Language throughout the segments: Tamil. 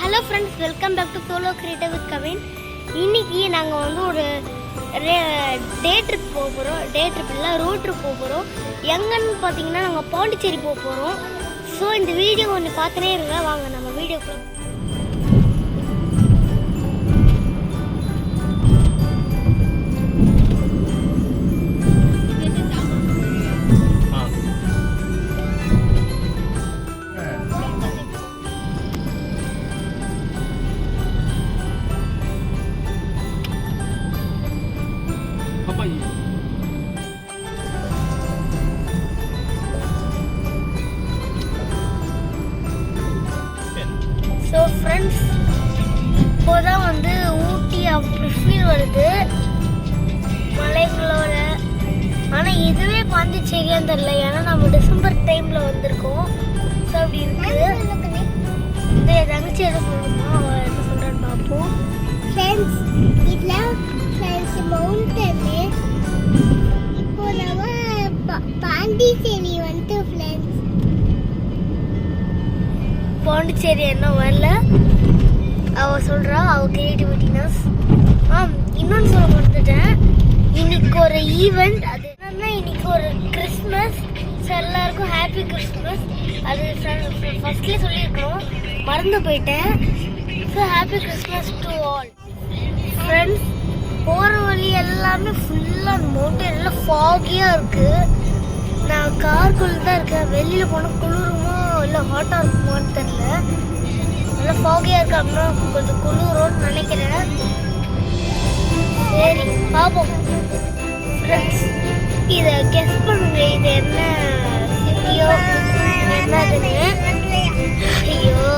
Hello friends, welcome back to solo creative with Kavin. இன்னைக்கு நாங்கள் வந்து ஒரு டே ட்ரிப் போக போகிறோம். டே ட்ரிப் இல்லை, ரோட் ட்ரிப் போக போகிறோம். எங்கன்னு பார்த்தீங்கன்னா நாங்கள் பாண்டிச்சேரி போக போகிறோம். ஸோ இந்த வீடியோ கொஞ்சம் பார்த்துனே இருங்க. வாங்க நம்ம வீடியோக்குள்ள. ஸோ ஃப்ரெண்ட்ஸ், இப்போதான் வந்து ஊட்டி அப்படி ஃபீல் வருது மலைகளோட. ஆனால் இதுவே பாண்டிச்சேரியான்னு தெரியல, ஏன்னா நம்ம டிசம்பர் டைமில் வந்திருக்கோம். ஸோ அப்படி இருக்குது. இந்த தங்கச்சி எதை சொல்லணுமா, அவள் என்ன சொல்கிறான்னு பார்ப்போம். ஃப்ரெண்ட்ஸ், இதில் ஃப்ரெண்ட்ஸ் மவுண்டனு இப்போ நம்ம பாண்டிச்சேரி வந்து ஃப்ரெண்ட்ஸ் பாண்டிச்சேரி என்ன வரல, அவள் சொல்கிறா அவள் கிரியேட்டிவிட்டினஸ். இன்னொன்று சொல்ல மறந்துட்டேன். இன்னைக்கு ஒரு ஈவெண்ட், அது என்னன்னா இன்னைக்கு ஒரு கிறிஸ்மஸ். ஸோ எல்லாருக்கும் ஹாப்பி கிறிஸ்மஸ். அது ஃபர்ஸ்ட்லேயே சொல்லியிருக்கணும், மறந்து போயிட்டேன். So happy Christmas to all friends. போகிற வழி எல்லாமே ஃபுல்லாக மவுண்டன், எல்லாம் ஃபாகியாக இருக்குது. நான் காருக்குள்ளே தான் இருக்கேன். வெளியில் போனால் குளிருமோ இல்லை ஹாட்டாக இருக்குமான்னு தெரியல. நல்லா ஃபாகியாக இருக்கு, அப்படின்னா கொஞ்சம் குளிரோன்னு நினைக்கிறேன். சரி பார்ப்போம் ஃப்ரெண்ட்ஸ். இதை கெஸ் பண்ணுங்க, இது என்ன சிட்டியோ என்னதுன்னு. ஐயோ,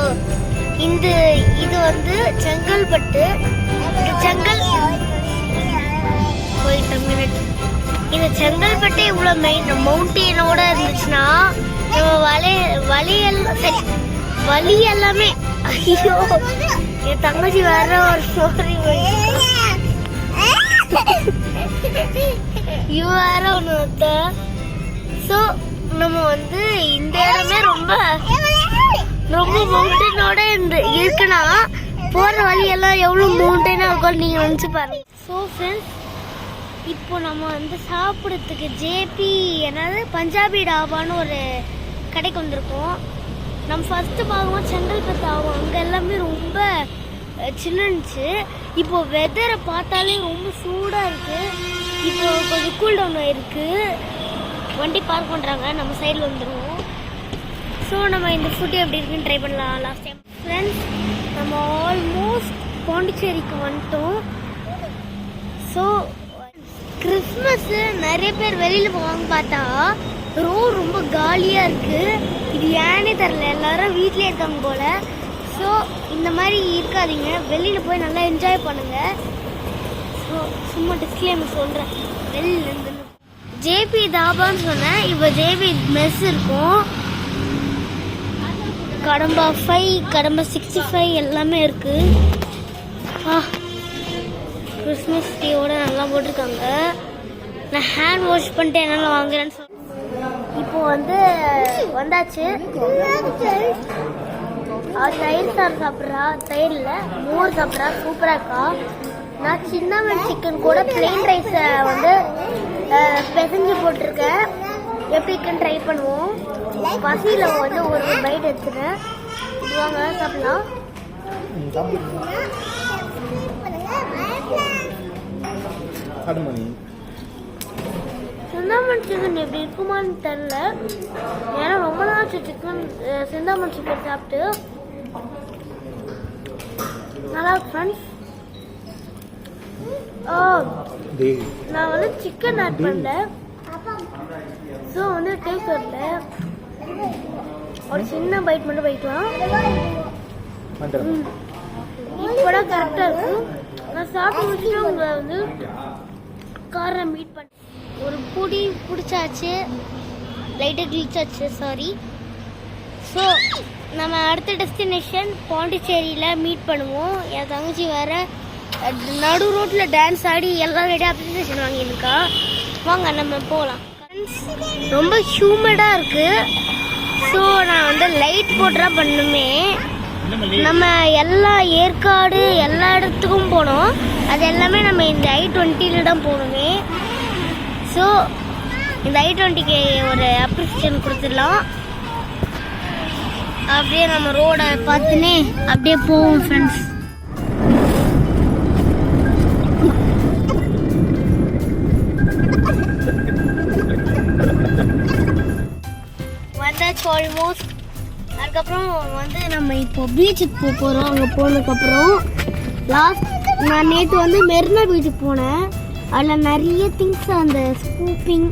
இது வந்து செங்கல்பட்டு. செங்கல் போயிட்ட மினிட். இந்த செங்கல்பட்டு இவ்வளோ மவுண்டனோட இருந்துச்சுன்னா நம்ம வழி எல்லாமே. ஐயோ, என் தங்கச்சி வேற ஒரு ஸ்டோரி இவ வேற ஒன்று. ஸோ நம்ம வந்து இந்த இடமே ரொம்ப மவுண்டனோட இருக்குன்னா போகிற வழியெல்லாம் எவ்வளோ மவுண்டனாக இருக்கும் நீங்கள் நினச்சி பாருங்க. ஸோ ஃப்ரெண்ட்ஸ், இப்போ நம்ம வந்து சாப்பிட்றதுக்கு ஜேபி என்னது பஞ்சாபி டாபான்னு ஒரு கடைக்கு வந்திருக்கோம். நம்ம ஃபஸ்ட்டு பார்க்கும்போது செங்கல்பட்டு ஆகும், அங்கே எல்லாமே ரொம்ப சில்லுன்னுச்சு. இப்போ வெதரை பார்த்தாலே ரொம்ப சூடாக இருக்குது. இப்போ கொஞ்சம் கூல் டவுன் ஆகிருக்கு. வண்டி பார்க் பண்ணுறாங்க, நம்ம சைடில் வந்துடுவோம். ஸோ நம்ம இந்த ஃபுட்டு எப்படி இருக்குன்னு ட்ரை பண்ணலாம். லாஸ்ட் டைம் ஃப்ரெண்ட்ஸ், நம்ம ஆல்மோஸ்ட் பாண்டிச்சேரிக்கு வந்துட்டோம். ஸோ கிறிஸ்மஸ்ஸு நிறைய பேர் வெளியில் போவாங்க, பார்த்தா ரோடு ரொம்ப காலியாக இருக்குது. இது ஏன்னே தெரில, எல்லாரும் வீட்லேயே இருக்காங்க போல். ஸோ இந்த மாதிரி இருக்காதீங்க, வெளியில் போய் நல்லா என்ஜாய் பண்ணுங்கள். ஸோ சும்மா டிஸ்க்ளைமர் சொல்கிறேன், வெளியிலேருந்து ஜேபி தாபான்னு சொன்னேன். இப்போ ஜேபி மெஸ் இருக்கும். கடம்பா 5, கடம்பா 65 எல்லாமே இருக்குது. கிறிஸ்மஸ் ட்ரீயோட நல்லா போட்டிருக்காங்க. நான் ஹேண்ட் வாஷ் பண்ணிட்டு என்னால் வாங்குறேன்னு சொன்னேன். இப்போ வந்து வந்தாச்சு. தயிர் சாறு சாப்பிட்றா, தயிரில் மோர் சாப்பிட்றா, சூப்பராக இருக்கா. நான் சின்னமன் சிக்கன் கூட பிளெயின் ரைஸை வந்து பிசைஞ்சு போட்டிருக்கேன். எப்படி இருக்குன்னு ட்ரை பண்ணுவோம். பசியில் வந்து ஒரு பைட் எடுத்துக்கிறேன். வாங்க சாப்பிடலாம். சிந்தாமணி சிக்கன் எப்படி இருக்குமான்னு தெரில, ஏன்னா ரொம்ப நாள் சிக்கன் சிந்தாமணி சிக்கன் சாப்பிட்டு நல்லா இருக்கு ஃப்ரெண்ட்ஸ். நான் வந்து சிக்கன் ஆட் பண்ணல, ஸோ வந்து டேஸ்ட் வரல. ஒரு சின்ன பைட் மட்டும் பைக்கலாம். இப்போதான் கரெக்டாக இருக்கும். நான் சாப்பிட்டு முடிச்சுட்டு உங்களை வந்து காரை மீட் பண்ண ஒரு பிடிச்சாச்சு, லைட்டாக கிழிச்சாச்சு, சாரி. ஸோ நம்ம அடுத்த டெஸ்டினேஷன் பாண்டிச்சேரியில் மீட் பண்ணுவோம். என் தங்கச்சி வேறு நடு ரோட்டில் டான்ஸ் ஆடி எல்லாருடைய அப்ரிசியேஷன் வாங்கியிருக்கா. வாங்க நம்ம போகலாம். ரொம்ப ஹியூமிடாக இருக்குது. ஸோ நான் வந்து லைட் போட்டுறா பண்ணுமே. நம்ம எல்லா ஏற்காடு எல்லா இடத்துக்கும் போனோம். அது எல்லாமே நம்ம இந்த I-20 தான் போகணுமே. ஸோ இந்த I-20க்கு ஒரு அப்ரிசியேஷன் கொடுத்துடலாம். அப்படியே நம்ம ரோடை பார்த்துனே அப்படியே போவோம் ஃப்ரெண்ட்ஸ். வந்தாச்சு ஆல்மோஸ்ட். அதுக்கப்புறம் வந்து நம்ம இப்போ பீச்சுக்கு போக போகிறோம். அங்கே போனதுக்கப்புறம் நான் நேற்று வந்து மெரினா பீச்சுக்கு போனேன். அதில் நிறைய திங்ஸ், அந்த ஸ்கூப்பிங்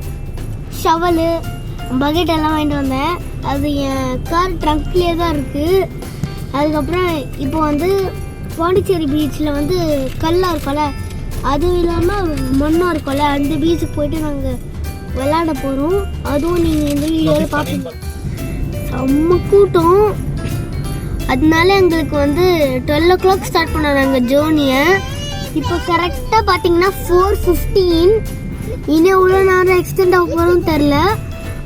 ஷவலு பக்கெட் எல்லாம் வாங்கிட்டு வந்தேன். அது என் கார் ட்ரங்க்லேயே தான் இருக்குது. அதுக்கப்புறம் இப்போ வந்து பாண்டிச்சேரி பீச்சில் வந்து கல்லாக இருக்கும்ல, அதுவும் இல்லாமல் மண்ணாக இருக்கும்ல, அந்த பீச்சுக்கு போயிட்டு நாங்கள் விளையாட போகிறோம். அதுவும் நீங்கள் இந்த வீடியோவில் பார்ப்பீங்க. செம்ம கூட்டம். அதனால எங்களுக்கு வந்து 12 o'clock ஸ்டார்ட் பண்ணாங்க எங்கள் ஜேர்னியை. இப்போ கரெக்டாக பார்த்தீங்கன்னா 4:15. இன்னும் எவ்வளோ நேரம் எக்ஸ்டெண்ட் ஆக போகிறோம்னு தெரில.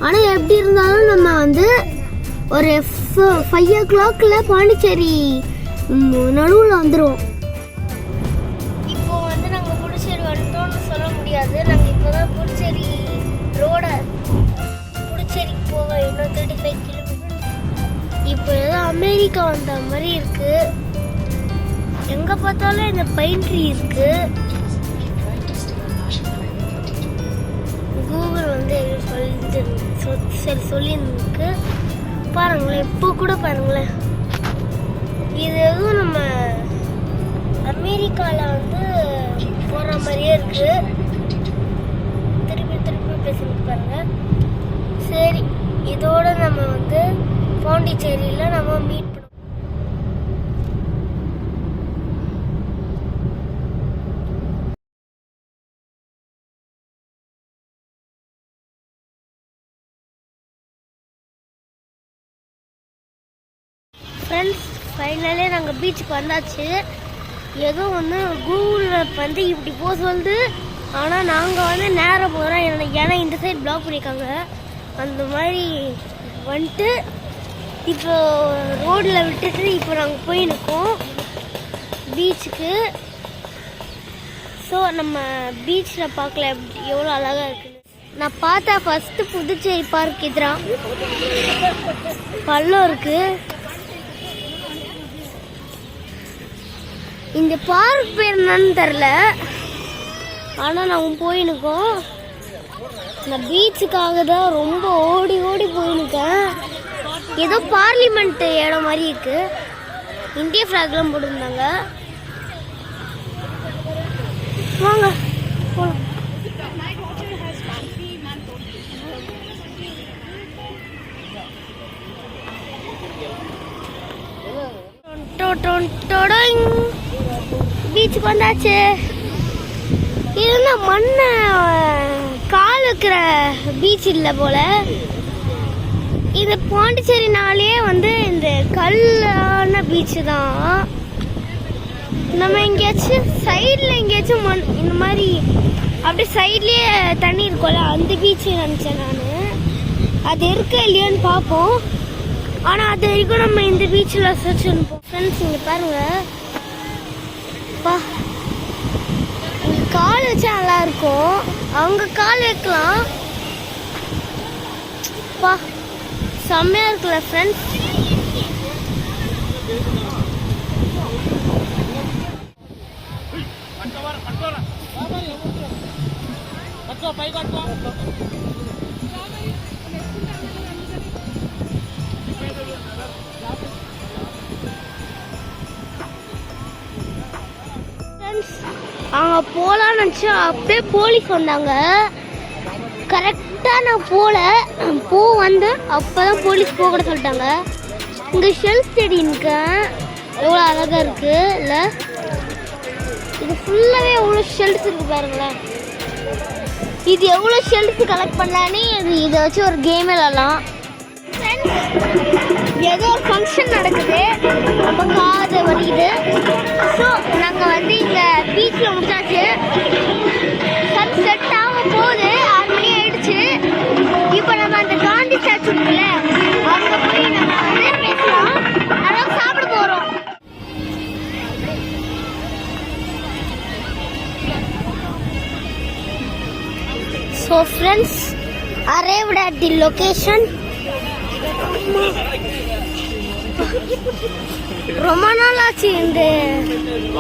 ஆனால் எப்படி இருந்தாலும் நம்ம வந்து ஒரு 5 o'clockல பாண்டிச்சேரி நடுவில் வந்துடுவோம். இப்போ வந்து நாங்கள் புதுச்சேரி வந்துட்டோம்னு சொல்ல முடியாது. நாங்கள் இப்போ தான் புதுச்சேரி ரோடை புதுச்சேரிக்கு போக இன்னும் 35 கிலோமீட்டர். இப்போ ஏதோ அமெரிக்கா வந்த மாதிரி இருக்கு. எங்கே பார்த்தாலும் இந்த பைன் ட்ரீ இருக்கு. கூகுள் வந்து சொல்லியிருக்கு பாருங்களேன். இப்போ கூட பாருங்களேன், இது எதுவும் நம்ம அமெரிக்காவில் வந்து போகிற மாதிரியே இருக்கு. திருப்பி திருப்பி பேசிட்டு பாருங்க. சரி, இதோட நம்ம வந்து பாண்டிச்சேரியில் நம்ம மீட் பண்ணுவோம். ஃப்ரெண்ட்ஸ், ஃபைனலே நாங்கள் பீச்சுக்கு வந்தாச்சு. ஏதோ வந்து கூகுளில் வந்து இப்படி போக சொல்லுது. ஆனால் நாங்கள் வந்து நேராக போகிறோம். ஏன்னா இந்த சைட் பிளாக் பண்ணியிருக்காங்க. அந்த மாதிரி வந்துட்டு இப்போ ரோடில் விட்டுட்டு இப்போ நாங்கள் போய் நிற்கோம் பீச்சுக்கு. ஸோ நம்ம பீச்சில் பார்க்கல எவ்வளோ அழகாக இருக்குது. நான் பார்த்தா ஃபஸ்ட்டு புதுச்சேரி பார்க் இதுதான். பள்ளம் இருக்குது. இந்த பார்க் பேர் என்னன்னு தெரில. ஆனால் நான் போயினுக்கோம். இந்த பீச்சுக்காக தான் ரொம்ப ஓடி ஓடி போயினுக்கேன். ஏதோ பார்லிமெண்ட் இடம் மாதிரி இருக்கு. இந்திய ஃபிளாக்லாம் போட்டிருந்தாங்க. வாங்க போலாம். பீச்சுக்கு வந்தாச்சு. இதுனா மண்ணை கால் வைக்கிற பீச் இல்லை போல. இது பாண்டிச்சேரினாலே வந்து இந்த கல்லான பீச்சு தான். நம்ம எங்கேயாச்சும் சைடில் எங்கேயாச்சும் மண் இந்த மாதிரி அப்படியே சைட்லேயே தண்ணி இருக்கும்ல, அந்த பீச்சு நினச்சேன் நான். அது இருக்கா இல்லையான்னு பார்ப்போம். ஆனால் அது வரைக்கும் நம்ம இந்த பீச்சில் சர்ச் பண்ணுவோம். ஃப்ரெண்ட்ஸ், இங்கே பாருங்க, பா இங்கே கால் வச்சா நல்லா இருக்கும். அவங்க கால் வைக்கலாம். பா செம்மையா இருக்குல்ல ஃப்ரெண்ட்ஸ். அங்கே போகலான்னு நினச்சா அப்படியே போலீஸ் வந்தாங்க. கரெக்டாக நான் வந்து அப்போ தான் போலீஸ் போக கூட சொல்லிட்டாங்க. இங்கே ஷெல் செடி இருக்கேன், எவ்வளோ அழகாக இருக்குது இல்லை? இது ஃபுல்லாகவே எவ்வளோ ஷெல்ஸ் இருக்குது பாருங்களேன். இது எவ்வளோ ஷெல்ஸ் கலெக்ட் பண்ணலான்னு இதை வச்சு ஒரு கேம் விளாடலாம். ஏதோ ஒரு ஃபங்க்ஷன் நடக்குது, நம்ம காது வரையுது. ஸோ நாங்கள் வந்து இங்கே பீச்சில் முடிச்சாச்சு. சன் செட் ஆக போகுது, 6 மணி ஆயிடுச்சு. இப்போ நம்ம அந்த காந்தி ஸ்டாச்சு இருக்குல்ல, அங்கே போய் நம்ம வந்து பேசலாம். நல்லா சாப்பிட போகிறோம். arrived at the location. ரொம்ப நாள் ஆச்சு இந்த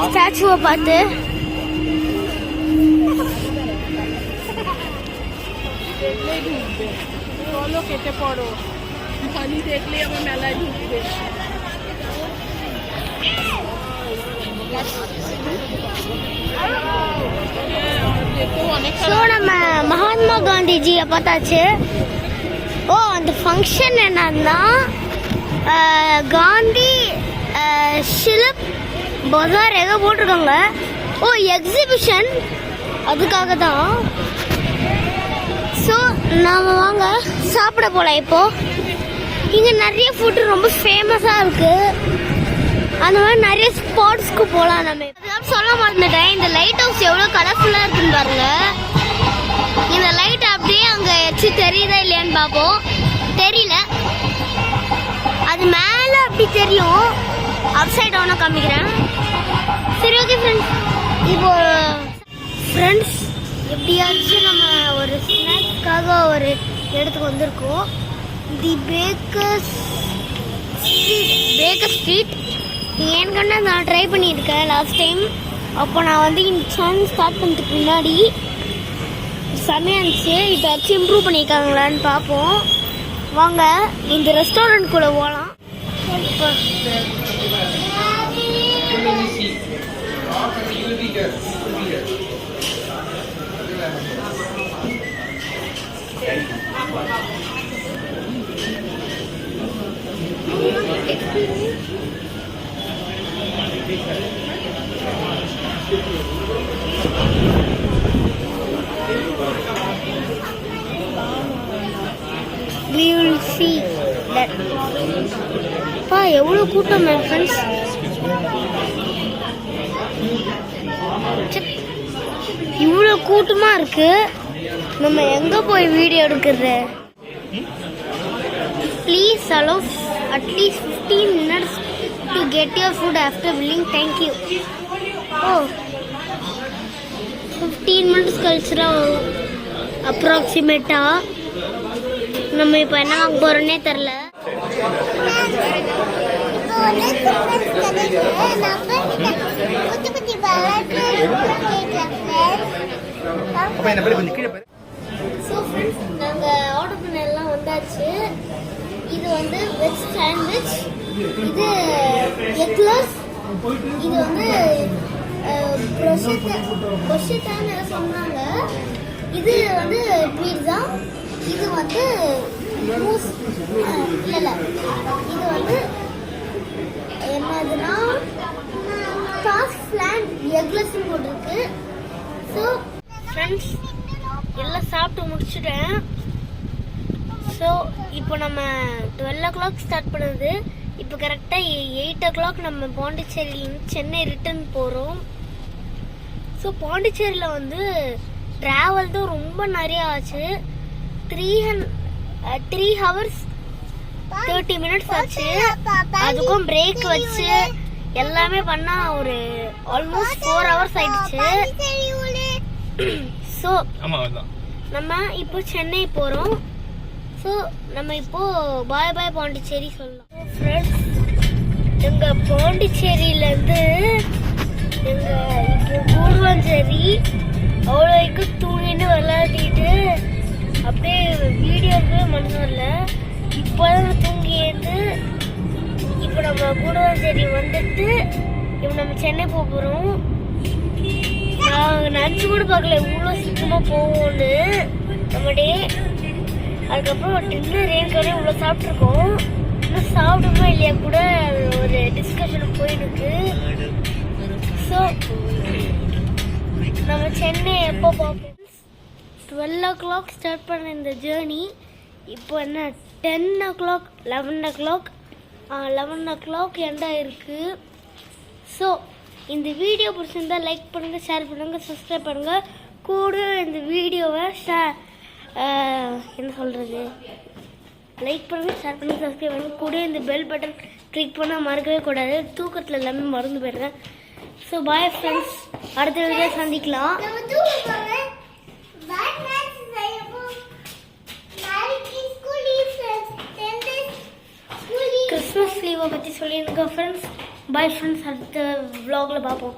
ஸ்டாச்சுவை பார்த்து. কেটে পড়ো পানি দেখলে আমার মেলায় ঢুকবে ஸோ நம்ம மகாத்மா காந்திஜியை பார்த்தாச்சு. ஓ அந்த ஃபங்க்ஷன் என்னன்னா காந்தி ஷில்ப் பஜார் எங்கே போட்டிருக்காங்க. ஓ எக்ஸிபிஷன், அதுக்காக தான். ஸோ நாம் வாங்க சாப்பிட போகலாம். இப்போது இங்கே நிறைய ஃபுட்டு ரொம்ப ஃபேமஸாக இருக்குது. அந்த மாதிரி நிறைய ஸ்பாட்ஸ்க்கு போகலாம். நம்ம அதெல்லாம் சொல்ல மறந்துட்டேன். இந்த லைட் ஹவுஸ் எவ்வளோ கலர்ஃபுல்லாக இருக்குன்னு பாருங்க. இந்த லைட் அப்படியே அங்கே வச்சு தெரியுதா இல்லையான்னு பார்ப்போம். தெரியல, அது மேலே அப்படி தெரியும். அப்சைட் டவுனாக காமிக்கிறேன். சரி ஓகே ஃப்ரெண்ட்ஸ், இப்போ ஃப்ரெண்ட்ஸ் எப்படியாச்சும் நம்ம ஒரு ஸ்நாக்ஸ்க்காக ஒரு இடத்துக்கு வந்திருக்கோம். தி பேக்கர் ஸ்ட்ரீட். ஏன்னு நான் ட்ரை பண்ணியிருக்கேன் லாஸ்ட் டைம். அப்போ நான் வந்து இந்த சேனல் ஸ்டார்ட் பண்ணுறதுக்கு முன்னாடி செம்மையாக இருந்துச்சு. இப்போ ஆச்சும் இம்ப்ரூவ் பண்ணியிருக்காங்களான்னு பார்ப்போம். வாங்க இந்த ரெஸ்டாரண்ட்குள்ளே போகலாம். இப்போ we will see that. பா எவ்வளோ கூட்டம் ஃப்ரெண்ட்ஸ். இவ்வளோ கூட்டமாக இருக்கு. நம்ம எங்கே போய் வீடியோ எடுக்கிறது? Please allow at least 15 minutes to get your food after billing. Thank you. ஓ 15 minutes கழிச்சுனா வரும் அப்ராக்சிமேட்டாக. நம்ம இப்போ என்ன வாங்க போகிறோன்னே தெரில. ஸோ ஃப்ரெண்ட்ஸ் நாங்கள் ஆர்டர் பண்ண எல்லாம் வந்தாச்சு. இது வந்து வெஜ் சாண்ட்விச், இது எக்லஸ், இது வந்து பொஷெட்டான்னு சொன்னாங்க. இது வந்து பீட்சா, இது வந்து இல்லை இது வந்து என்னதுன்னா காஸ்ட் பிளான் எக்லஸ்ன்னு போட்டிருக்கு. ஸோ ஃப்ரெண்ட்ஸ் எல்லாம் சாப்பிட்டு முடிச்சுட்டேன். ஸோ இப்போ நம்ம 12 o'clock ஸ்டார்ட் பண்ணுது. இப்போ கரெக்டாக 8 o'clock நம்ம பாண்டிச்சேரியிலேருந்து சென்னை ரிட்டர்ன் போகிறோம். ஸோ பாண்டிச்சேரியில் வந்து ட்ராவல் தான் ரொம்ப நிறைய ஆச்சு. 3 hours 30 minutes ஆச்சு. அதுக்கும் பிரேக் வச்சு எல்லாமே பண்ணா ஒரு ஆல்மோஸ்ட் 4 hours ஆயிடுச்சு. ஸோ நம்ம இப்போ சென்னை போகிறோம். ஸோ நம்ம இப்போ பாய் பாய் பாண்டிச்சேரி சொல்லலாம். ஃப்ரெண்ட்ஸ் எங்கள் பாண்டிச்சேரியிலேருந்து எங்கள் இப்போ கூடுவாஞ்சேரி அவ்வளோ வரைக்கும் தூங்கிட்டு விளையாடிட்டு அப்படியே வீடியோ எடுக்கவே மனசு வரல. இப்போ தான் தூங்கி எழுந்து இப்போ நம்ம கூடுவாஞ்சேரி வந்துட்டு இப்போ நம்ம சென்னை போக போகிறோம். நான் நினச்சி கூட பார்க்கல இவ்வளோ சீக்கிரமாக போவோம்னு நம்ம டே. அதுக்கப்புறம் டின்னர் ஏற்கனவே இவ்வளோ சாப்பிட்ருக்கோம். இன்னும் சாப்பிடுமா இல்லையா கூட ஒரு டிஸ்கஷன் போயிருக்கு. ஸோ நம்ம சென்னை எப்போ பார்ப்போம்? 12 o'clock ஸ்டார்ட் பண்ண இந்த ஜேர்னி இப்போ என்ன 10 o'clock 11 o'clock எண்டாக இருக்குது. ஸோ இந்த வீடியோ பிடிச்சிருந்தா லைக் பண்ணுங்கள், ஷேர் பண்ணுங்கள், சப்ஸ்கிரைப் பண்ணுங்கள். கூட இந்த வீடியோவை என்ன சொல்கிறது, லைக் பண்ணுங்கள், ஷேர் பண்ணுங்கள், சப்ஸ்கிரைப் பண்ணுங்கள். கூட இந்த பெல் பட்டன் கிளிக் பண்ணால் மறக்கவே கூடாது. தூக்கத்தில் எல்லாமே மறந்து போயிடுறேன். ஸோ பாய் ஃப்ரெண்ட்ஸ், அடுத்த வீடியோ சந்திக்கலாம். கிறிஸ்மஸ் லீவை பற்றி சொல்லியிருக்கேன் ஃப்ரெண்ட்ஸ். பை ஃப்ரெண்ட்ஸ், அடுத்த vlogல பார்ப்போம்.